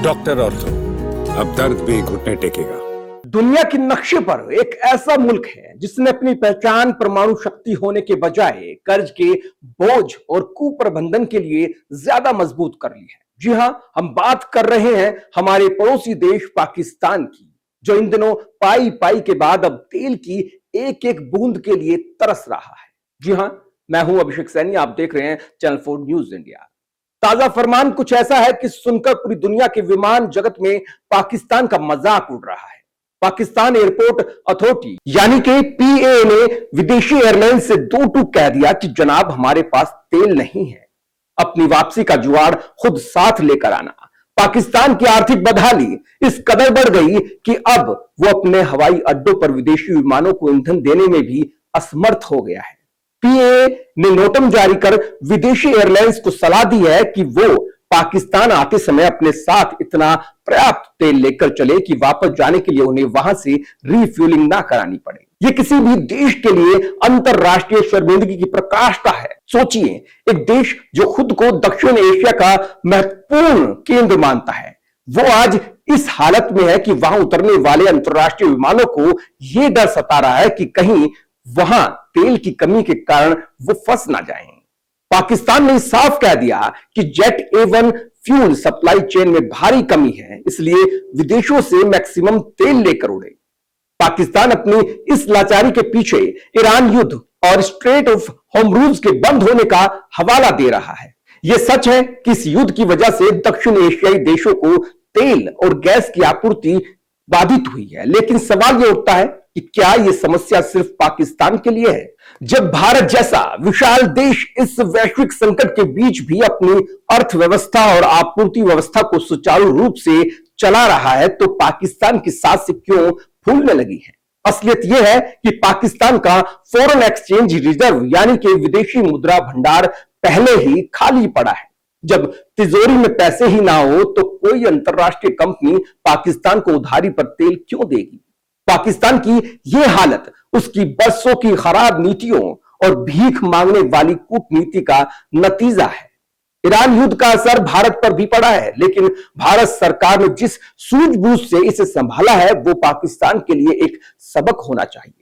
Doctor ortho, अब दर्द भी घुटने टेकेगा। दुनिया के नक्शे पर एक ऐसा मुल्क है जिसने अपनी पहचान परमाणु शक्ति होने के बजाय कर्ज के बोझ और कुप्रबंधन के लिए ज्यादा मजबूत कर ली है। जी हां, हम बात कर रहे हैं हमारे पड़ोसी देश पाकिस्तान की, जो इन दिनों पाई पाई के बाद अब तेल की एक एक बूंद के लिए तरस रहा है। जी हां, मैं हूं अभिषेक सैनी, आप देख रहे हैं चैनल 4 न्यूज इंडिया। ताजा फरमान कुछ ऐसा है कि सुनकर पूरी दुनिया के विमान जगत में पाकिस्तान का मजाक उड़ रहा है। पाकिस्तान एयरपोर्ट अथॉरिटी यानी कि पीएए ने विदेशी एयरलाइन से दो टूक कह दिया कि जनाब, हमारे पास तेल नहीं है, अपनी वापसी का जुगाड़ खुद साथ लेकर आना। पाकिस्तान की आर्थिक बदहाली इस कदर बढ़ गई कि अब वो अपने हवाई अड्डों पर विदेशी विमानों को ईंधन देने में भी असमर्थ हो गया है। पीएए ने नोटम जारी कर विदेशी एयरलाइंस को सलाह दी है कि वो पाकिस्तान आते समय अपने साथ इतना पर्याप्त तेल लेकर चले कि वापस जाने के लिए उन्हें वहां से रिफ्यूलिंग ना करानी पड़े। ये किसी भी देश के लिए अंतरराष्ट्रीय शर्मिंदगी की प्रकाष्ठा है। सोचिए, एक देश जो खुद को दक्षिण एशिया का महत्वपूर्ण केंद्र मानता है, वो आज इस हालत में है कि वहां उतरने वाले अंतरराष्ट्रीय विमानों को यह डर सता रहा है कि कहीं वहां तेल की कमी के कारण वो फंस ना जाएं। पाकिस्तान ने साफ कह दिया कि jet A1 fuel supply chain में भारी कमी है, इसलिए विदेशों से मैक्सिमम तेल लेकर उड़े। पाकिस्तान अपनी इस लाचारी के पीछे ईरान युद्ध और स्ट्रेट ऑफ हॉर्मुज़ के बंद होने का हवाला दे रहा है। यह सच है कि इस युद्ध की वजह से दक्षिण एशियाई देशों को तेल और गैस की आपूर्ति बाधित हुई है, लेकिन सवाल यह उठता है कि क्या यह समस्या सिर्फ पाकिस्तान के लिए है? जब भारत जैसा विशाल देश इस वैश्विक संकट के बीच भी अपनी अर्थव्यवस्था और आपूर्ति व्यवस्था को सुचारू रूप से चला रहा है, तो पाकिस्तान की सांसें क्यों फूलने लगी है? असलियत यह है कि पाकिस्तान का फॉरेन एक्सचेंज रिजर्व यानी कि विदेशी मुद्रा भंडार पहले ही खाली पड़ा है। जब तिजोरी में पैसे ही ना हो तो कोई अंतरराष्ट्रीय कंपनी पाकिस्तान को उधारी पर तेल क्यों देगी? पाकिस्तान की यह हालत उसकी बरसों की खराब नीतियों और भीख मांगने वाली कूटनीति का नतीजा है। ईरान युद्ध का असर भारत पर भी पड़ा है, लेकिन भारत सरकार ने जिस सूझबूझ से इसे संभाला है, वो पाकिस्तान के लिए एक सबक होना चाहिए।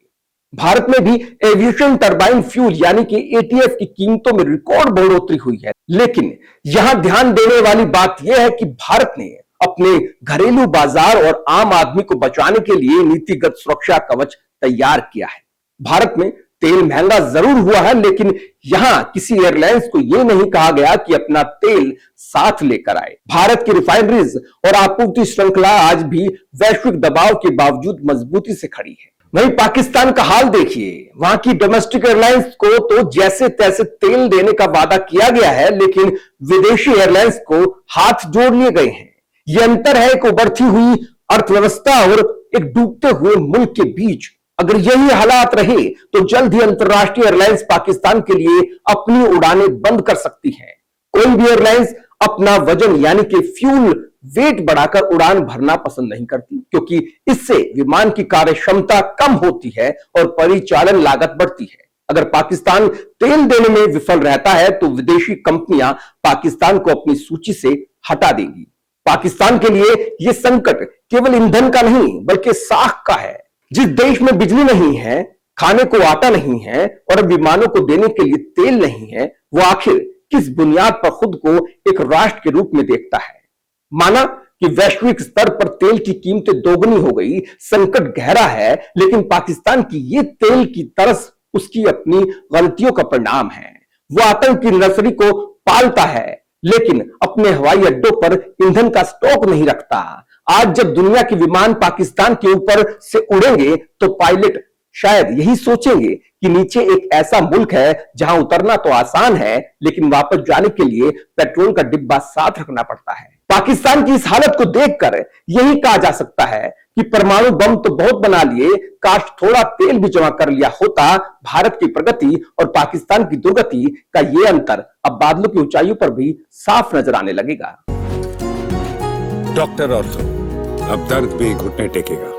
भारत में भी एविएशन टरबाइन फ्यूल यानी कि एटीएफ की कीमतों में रिकॉर्ड बढ़ोतरी हुई है, लेकिन यहां ध्यान देने वाली बात यह है कि भारत ने अपने घरेलू बाजार और आम आदमी को बचाने के लिए नीतिगत सुरक्षा कवच तैयार किया है। भारत में तेल महंगा जरूर हुआ है, लेकिन यहां किसी एयरलाइंस को यह नहीं कहा गया कि अपना तेल साथ लेकर आए। भारत की रिफाइनरीज और आपूर्ति श्रृंखला आज भी वैश्विक दबाव के बावजूद मजबूती से खड़ी है। वहीं पाकिस्तान का हाल देखिए, वहां की डोमेस्टिक एयरलाइंस को तो जैसे तैसे तेल देने का वादा किया गया है, लेकिन विदेशी एयरलाइंस को हाथ जोड़ लिए गए हैं। यह अंतर है एक उभरती हुई अर्थव्यवस्था और एक डूबते हुए मुल्क के बीच। अगर यही हालात रहे तो जल्द ही अंतरराष्ट्रीय एयरलाइंस पाकिस्तान के लिए अपनी उड़ानें बंद कर सकती है। कोई भी एयरलाइंस अपना वजन यानी कि फ्यूल वेट बढ़ाकर उड़ान भरना पसंद नहीं करती, क्योंकि इससे विमान की कार्य क्षमता कम होती है और परिचालन लागत बढ़ती है। अगर पाकिस्तान तेल देने में विफल रहता है तो विदेशी कंपनियां पाकिस्तान को अपनी सूची से हटा देंगी। पाकिस्तान के लिए यह संकट केवल ईंधन का नहीं बल्कि साख का है। जिस देश में बिजली नहीं है, खाने को आटा नहीं है और अब विमानों को देने के लिए तेल नहीं है, वो आखिर किस बुनियाद पर खुद को एक राष्ट्र के रूप में देखता है? माना कि वैश्विक स्तर पर तेल की कीमतें दोगुनी हो गई, संकट गहरा है, लेकिन पाकिस्तान की ये तेल की तरस उसकी अपनी गलतियों का परिणाम है। वो आतंक की नर्सरी को पालता है, लेकिन अपने हवाई अड्डों पर ईंधन का स्टॉक नहीं रखता। आज जब दुनिया के विमान पाकिस्तान के ऊपर से उड़ेंगे तो पायलट शायद यही सोचेंगे कि नीचे एक ऐसा मुल्क है जहां उतरना तो आसान है, लेकिन वापस जाने के लिए पेट्रोल का डिब्बा साथ रखना पड़ता है। पाकिस्तान की इस हालत को देखकर यही कहा जा सकता है कि परमाणु बम तो बहुत बना लिए, काश थोड़ा तेल भी जमा कर लिया होता। भारत की प्रगति और पाकिस्तान की दुर्गति का यह अंतर अब बादलों की ऊंचाइयों पर भी साफ नजर आने लगेगा। डॉक्टर ऑर्थो, अब दर्द भी घुटने टेकेगा।